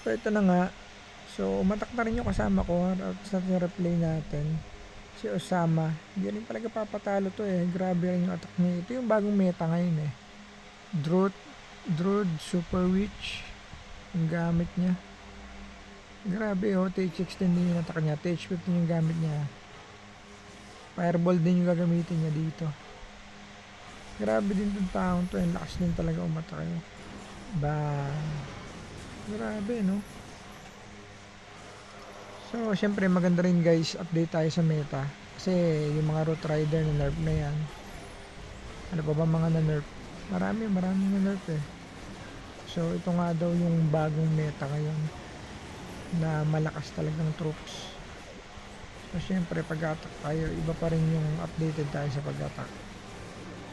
So ito na nga. So umatak na rin yung kasama ko at sa replay natin. Si Osama. Hindi rin talaga papatalo to eh. Grabe rin yung attack niya. Ito yung bagong meta ngayon eh. Druid Super Witch. Yung gamit niya. Grabe oh. TH16 din yung attack niya. TH15 yung gamit niya. Fireball din yung gagamitin niya dito. Grabe din itong taong to. Yung lakas din talaga umatak eh. Grabe no. So, syempre maganda rin guys, update tayo sa meta. Kasi yung mga Root Rider na nerf na yan. Ano pa ba mga na-nerf? Marami na-nerf eh. So, ito nga daw yung bagong meta ngayon na malakas talagang troops. So, syempre pag-attack tayo, iba pa rin yung updated tayo sa pag-attack.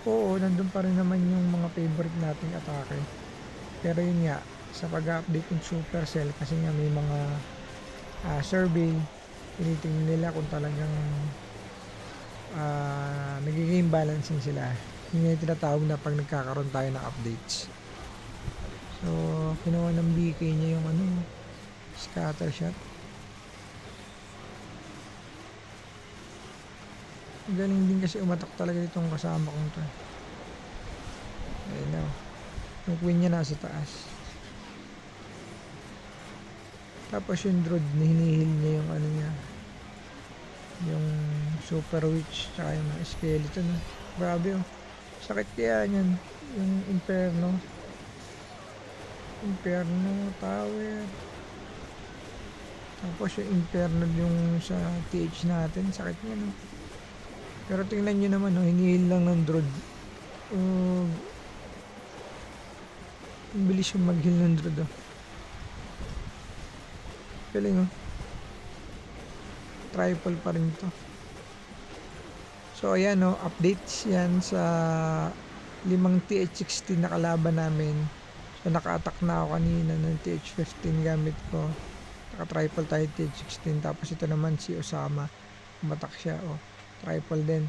Oo, nandun pa rin naman yung mga favorite nating atake. Pero yun nga, sa pag-update ng Supercell, kasi nga may mga survey, tinitingnan nila kung talagang nagiging balancing sila. Yun yung tinatawag na pag nagkakaroon tayo ng updates. So kinuha ng BK niya yung scatter shot. Galing din kasi umatak talaga itong kasama kong to. Ayun na, yung queen niya nasa taas. Tapos yung druid, hinihil niya yung niya, yung super witch tsaka yung mga skeleton. Grabe oh. Sakit kaya niyan. Yung Inferno Tower. Tapos yung Inferno yung sa TH natin. Sakit niya no. Pero tingnan nyo naman hinihil lang ng druid. Bilis yung mag-heal ng druid oh. Galing oh. Triple pa rin to. So ayan updates yan sa 5 TH16 na kalaban namin. So naka-attack na ako kanina ng TH15 gamit ko. Naka-triple tayo TH16. Tapos ito naman si Osama. Umatak siya triple din.